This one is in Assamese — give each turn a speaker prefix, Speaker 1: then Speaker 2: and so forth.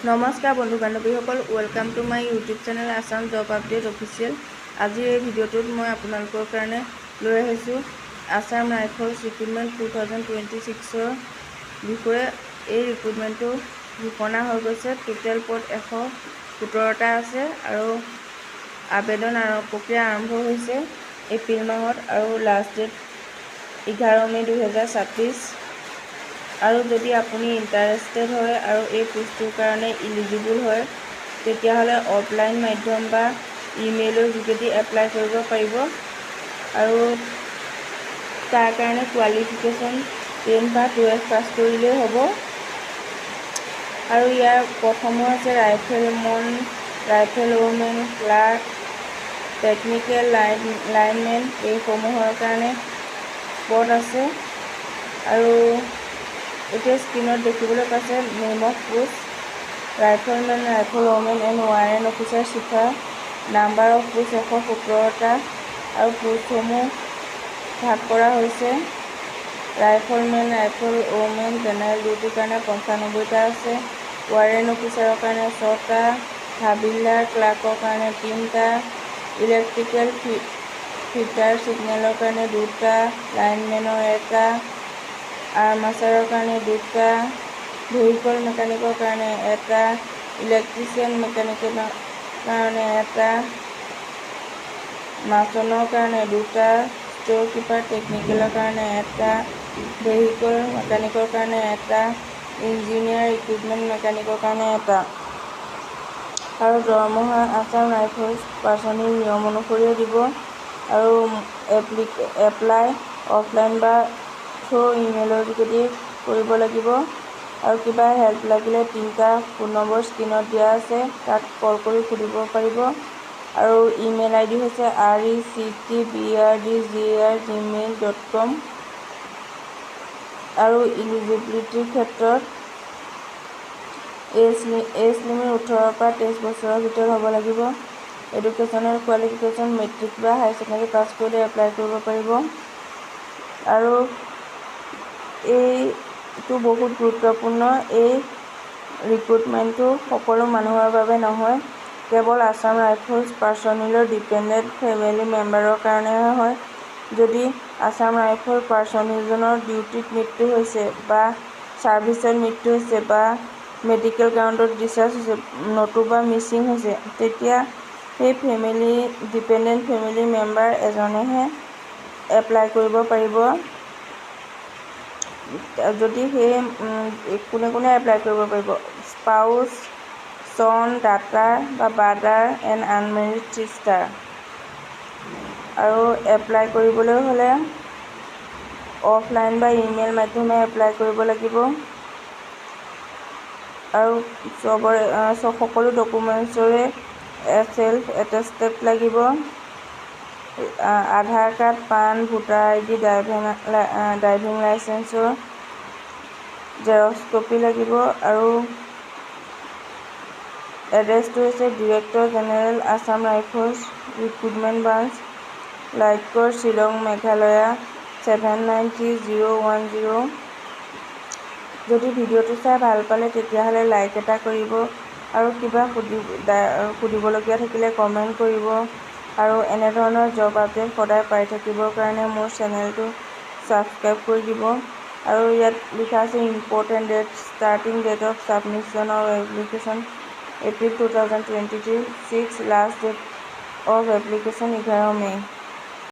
Speaker 1: নমস্কাৰ বন্ধু বান্ধৱীসকল, welcome to my YouTube channel Assam job update official. আজিৰ এই ভিডিঅ'টোত মই আপোনালোকৰ কাৰণে লৈ আহিছোঁ আছাম ৰাইফলছ ৰিক্ৰুটমেণ্ট 2026ৰ বিষয়ে। এই ৰিক্ৰুটমেণ্টটো ঘোষণা হৈ গৈছে। টোটেল পদ 117টা আছে আৰু আবেদন প্ৰক্ৰিয়া আৰম্ভ হৈছে এপ্ৰিল মাহত আৰু লাষ্ট ডেট 11 মে 2026। আৰু যদি আপুনি ইণ্টাৰেষ্টেড হয় আৰু এই পোষ্টটোৰ কাৰণে ইলিজিবল হয়, তেতিয়াহ'লে অফলাইন মাধ্যম বা ইমেইলৰ যোগেদি এপ্লাই কৰিব পাৰিব। আৰু তাৰ কাৰণে কোৱালিফিকেশ্যন 10 বা 12 পাছ কৰিলেই হ'ব। আৰু ইয়াৰ পদসমূহ আছে rifle women, clerk, technical linemen, এইসমূহৰ কাৰণে পদ আছে। আৰু এতিয়া স্ক্ৰীনত দেখিবলৈ পাইছে name of post riflemen, rifle women and warrant officer cipher. Number of post 117টা আৰু পোষ্টসমূহ ভাগ কৰা হৈছে। ৰাইফলমেন, ৰাইফল ওমেন জেনেৰেল ডিউটিৰ কাৰণে 95টা আছে। ৱাৰেণ্ট অফিচাৰৰ কাৰণে 6টা, হাবিলদাৰ ক্লাৰ্কৰ কাৰণে 3টা, ইলেক্ট্ৰিকেল ফিটাৰ ছিগনেলৰ কাৰণে 2টা, লাইনমেনৰ 1টা, আৰ্মাচাৰৰ কাৰণে 2টা, ভেহিকল মেকানিকৰ কাৰণে 1টা, ইলেক্ট্ৰিচিয়ান মেকানিকৰ কাৰণে 1টা, মাছনৰ কাৰণে 2টা, ষ্ট'ৰ কিপাৰ টেকনিকেলৰ কাৰণে 1টা, ভেহিকল মেকানিকৰ কাৰণে 1টা, ইঞ্জিনিয়াৰ ইকুইপমেণ্ট মেকানিকৰ কাৰণে 1টা। আৰু দৰমহা আছাম ৰাইফলছ পাৰ্চনেল নিয়ম অনুসৰিয়ে দিব। আৰু এপ্লাই অফলাইন বা থ্ৰু ইমেইলৰ যোগেদি কৰিব লাগিব। আৰু কিবা হেল্প লাগিলে 3টা ফোন নম্বৰ স্ক্ৰীনত দিয়া আছে, তাত কল কৰি সুধিব পাৰিব। আৰু ইমেইল ID হৈছে rectbrd@gmail.com। আৰু ইলিজিবিলিটিৰ ক্ষেত্ৰত এজ লিমিট 18 পৰা 23 বছৰৰ ভিতৰত হ'ব লাগিব। এডুকেশ্যনেল কোৱালিফিকেশ্যন মেট্ৰিক বা হাই ছেকেণ্ডেৰী পাছ কৰিলে এপ্লাই কৰিব পাৰিব। আৰু এইটো বহুত গুৰুত্বপূৰ্ণ। এই ৰিক্ৰুটমেণ্টটো সকলো মানুহৰ বাবে নহয়, কেৱল আছাম ৰাইফলছ পাৰ্চনেলৰ ডিপেণ্ডেণ্ট ফেমিলি মেম্বাৰৰ কাৰণেহে হয়। যদি আছাম ৰাইফল পাৰ্চনেলজনৰ ডিউটিত মৃত্যু হৈছে বা ছাৰ্ভিচত মৃত্যু হৈছে বা মেডিকেল গ্ৰাউণ্ডত ডিছচাৰ্জ হৈছে, নতুবা মিছিং হৈছে, তেতিয়া সেই ডিপেণ্ডেণ্ট ফেমিলি মেম্বাৰ এজনেহে এপ্লাই কৰিব পাৰিব। যদি কোনে এপ্লাই কৰিব পাৰিব? স্পাউছ, ছন, ডাটাৰ বা ব্ৰাদাৰ এণ্ড আনমেৰিড চিষ্টাৰ। আৰু এপ্লাই কৰিবলৈ হ'লে অফলাইন বা ইমেইল মাধ্যমে এপ্লাই কৰিব লাগিব। আৰু সকলো ডকুমেণ্টছৰে চেল্ফ এটেষ্টেড লাগিব। Aadhaar card, PAN, voter ID, driving লাইচেন্সৰ জেৰক্স কপি লাগিব। আৰু এড্ৰেছটো হৈছে director general Assam Rifles recruitment branch, Laitkor, Shillong, Meghalaya 793010। যদি ভিডিঅ'টো চাই ভাল পালে তেতিয়াহ'লে লাইক এটা কৰিব আৰু কিবা সুধিবলগীয়া থাকিলে কমেণ্ট কৰিব। আৰু এনেধৰণৰ জব আপডেট সদায় পাই থাকিবৰ কাৰণে মোৰ চেনেলটো ছাবস্ক্ৰাইব কৰি দিব। আৰু ইয়াত লিখা আছে important date, starting date of submission of application April 2026, last date of application 11 May.